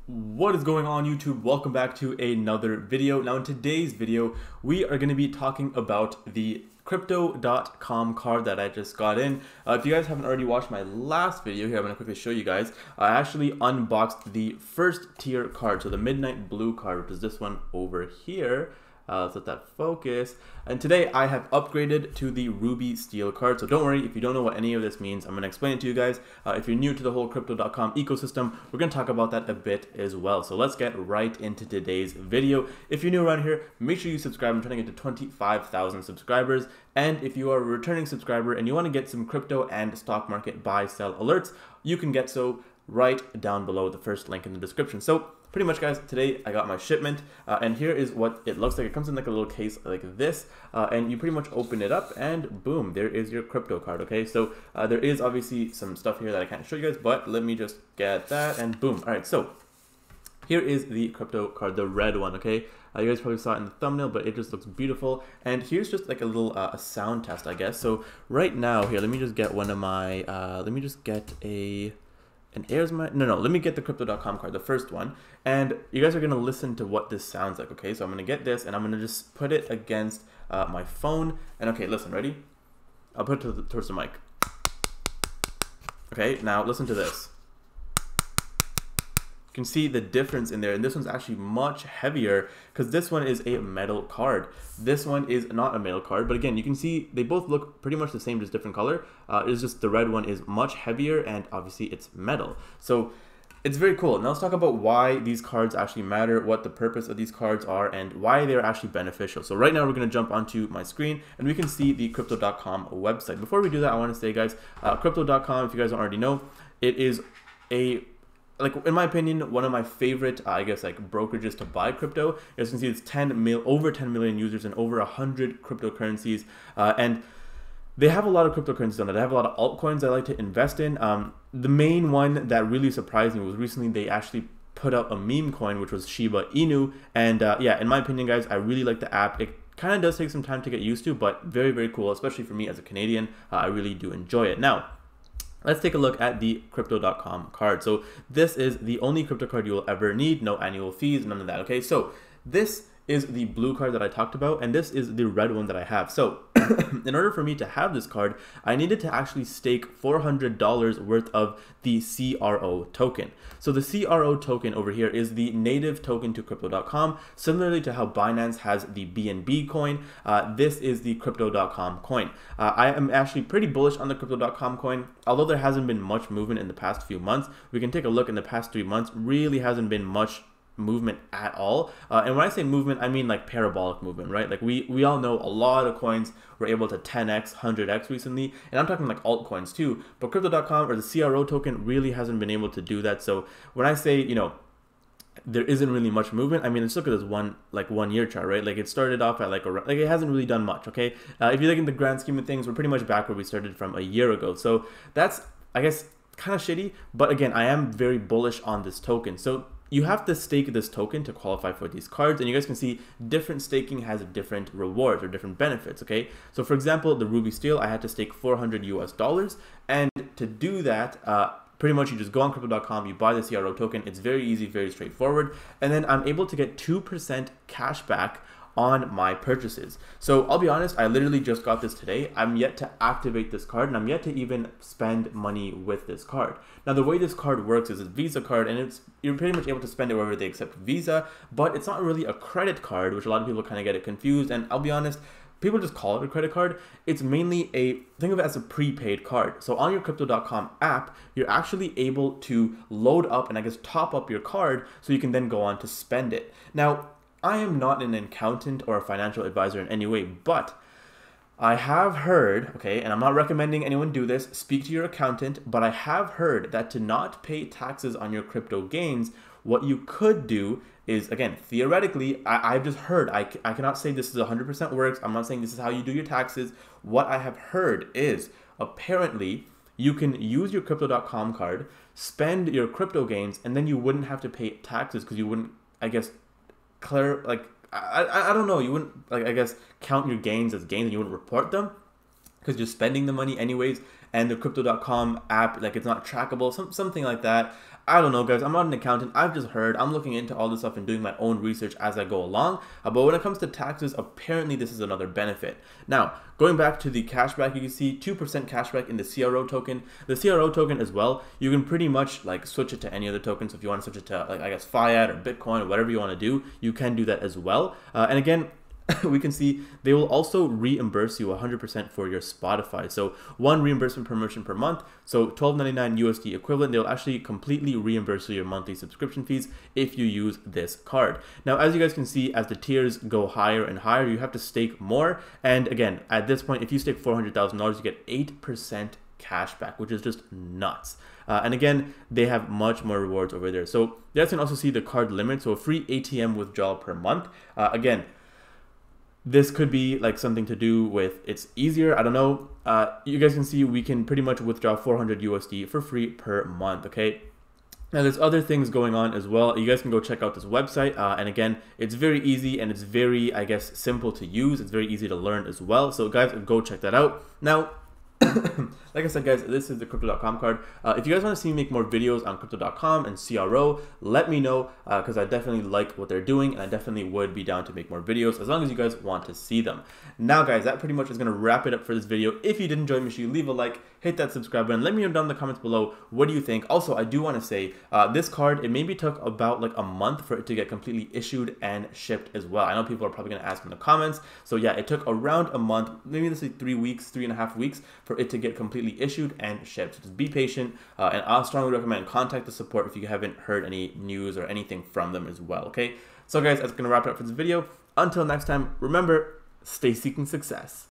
What is going on, YouTube? Welcome back to another video. Now in today's video, we are going to be talking about the Crypto.com card that I just got in. If you guys haven't already watched my last video here, I'm going to quickly show you guys. I actually unboxed the first tier card, so the Midnight Blue card, which is this one over here. Let's let that focus. And today I have upgraded to the Ruby Steel card. So don't worry, if you don't know what any of this means, I'm going to explain it to you guys. If you're new to the whole Crypto.com ecosystem, we're going to talk about that a bit as well. So let's get right into today's video. If you're new around here, make sure you subscribe. I'm trying to get to 25,000 subscribers. And if you are a returning subscriber and you want to get some crypto and stock market buy sell alerts, you can get so right down below the first link in the description. So pretty much, guys, today I got my shipment, and here is what it looks like. It comes in like a little case like this, and you pretty much open it up, and boom, there is your crypto card, okay? So there is obviously some stuff here that I can't show you guys, but let me just get that, and boom. All right, so here is the crypto card, the red one, okay? You guys probably saw it in the thumbnail, but it just looks beautiful. And here's just like a little a sound test, I guess. So right now, here, let me just get one of my, let me just get let me get the Crypto.com card, the first one, and you guys are going to listen to what this sounds like, okay? So I'm going to get this, and I'm going to just put it against my phone, and okay, listen, ready? I'll put it towards the mic. Okay, now listen to this. You can see the difference in there, and this one's actually much heavier because this one is a metal card. This one is not a metal card, but again, you can see they both look pretty much the same, just different color. It's just the red one is much heavier, and obviously it's metal. So it's very cool. Now let's talk about why these cards actually matter, what the purpose of these cards are, and why they're actually beneficial. So right now we're going to jump onto my screen, and we can see the Crypto.com website. Before we do that, I want to say, guys, Crypto.com, if you guys don't already know, it is like, in my opinion, one of my favorite, I guess, like brokerages to buy crypto. As you can see, it's over 10 million users and over 100 cryptocurrencies. And they have a lot of cryptocurrencies on it. They have a lot of altcoins I like to invest in. The main one that really surprised me was recently they actually put out a meme coin, which was Shiba Inu. And yeah, in my opinion, guys, I really like the app. It kind of does take some time to get used to, but very, very cool, especially for me as a Canadian. I really do enjoy it. Now, let's take a look at the Crypto.com card. So this is the only crypto card you will ever need, no annual fees, none of that, okay? So this is the blue card that I talked about, and this is the red one that I have. So in order for me to have this card, I needed to actually stake $400 worth of the CRO token. So the CRO token over here is the native token to Crypto.com, similarly to how Binance has the BNB coin. This is the Crypto.com coin. I am actually pretty bullish on the Crypto.com coin, although there hasn't been much movement in the past few months. We can take a look in the past 3 months, really hasn't been much movement at all. And when I say movement, I mean like parabolic movement, right? Like we all know a lot of coins were able to 10x, 100x recently, and I'm talking like altcoins too, but Crypto.com or the CRO token really hasn't been able to do that. So when I say, you know, there isn't really much movement, I mean, let's look at this one year chart, right? Like it started off at like it hasn't really done much, okay? If you look in the grand scheme of things, we're pretty much back where we started from a year ago. So that's, I guess, kind of shitty, but again, I am very bullish on this token. So you have to stake this token to qualify for these cards, and you guys can see different staking has different rewards or different benefits, okay? So for example, the Ruby Steel, I had to stake $400 US, and to do that, pretty much you just go on Crypto.com, you buy the CRO token, it's very easy, very straightforward, and then I'm able to get 2% cash back on my purchases. So I'll be honest, I literally just got this today. I'm yet to activate this card, and I'm yet to even spend money with this card. Now the way this card works is a Visa card, and you're pretty much able to spend it wherever they accept Visa, but it's not really a credit card, which a lot of people kind of get it confused. And I'll be honest, people just call it a credit card. It's mainly think of it as a prepaid card. So on your Crypto.com app, you're actually able to load up and I guess top up your card so you can then go on to spend it. Now, I am not an accountant or a financial advisor in any way, but I have heard, okay, and I'm not recommending anyone do this, speak to your accountant, but I have heard that to not pay taxes on your crypto gains, what you could do is, again, theoretically, I've just heard, I cannot say this is 100% works, I'm not saying this is how you do your taxes. What I have heard is, apparently, you can use your Crypto.com card, spend your crypto gains, and then you wouldn't have to pay taxes because you wouldn't, I guess, I don't know, you wouldn't, like, I guess, count your gains as gains and you wouldn't report them because you're spending the money anyways, and the Crypto.com app, like, it's not trackable, something like that. I don't know, guys. I'm not an accountant. I've just heard. I'm looking into all this stuff and doing my own research as I go along. But when it comes to taxes, apparently this is another benefit. Now, going back to the cashback, you can see 2% cashback in the CRO token. The CRO token as well, you can pretty much like switch it to any other token. So if you want to switch it to, like, I guess Fiat or Bitcoin or whatever you want to do, you can do that as well. And again, we can see they will also reimburse you 100% for your Spotify. So one reimbursement per merchant per month. So $12.99 USD equivalent. They'll actually completely reimburse you your monthly subscription fees if you use this card. Now, as you guys can see, as the tiers go higher and higher, you have to stake more. And again, at this point, if you stake $400,000, you get 8% cashback, which is just nuts. And again, they have much more rewards over there. So you guys can also see the card limit. So a free ATM withdrawal per month. Again, this could be like something to do with it's easier. I don't know. You guys can see we can pretty much withdraw 400 USD for free per month. Okay. Now there's other things going on as well. You guys can go check out this website. And again, it's very easy and it's very, I guess, simple to use. It's very easy to learn as well. So guys, go check that out. Now, like I said, guys, this is the Crypto.com card. If you guys want to see me make more videos on Crypto.com and CRO, let me know, because I definitely like what they're doing and I definitely would be down to make more videos as long as you guys want to see them. Now, guys, that pretty much is going to wrap it up for this video. If you did enjoy, make sure you leave a like, hit that subscribe button, let me know down in the comments below, what do you think? Also, I do want to say this card, it maybe took about like a month for it to get completely issued and shipped as well. I know people are probably going to ask in the comments. So yeah, it took around a month, maybe let's say 3 weeks, 3.5 weeks for it to get completely issued and shipped. So just be patient, and I'll strongly recommend contact the support if you haven't heard any news or anything from them as well. Okay, so guys, that's gonna wrap it up for this video. Until next time, remember, stay seeking success.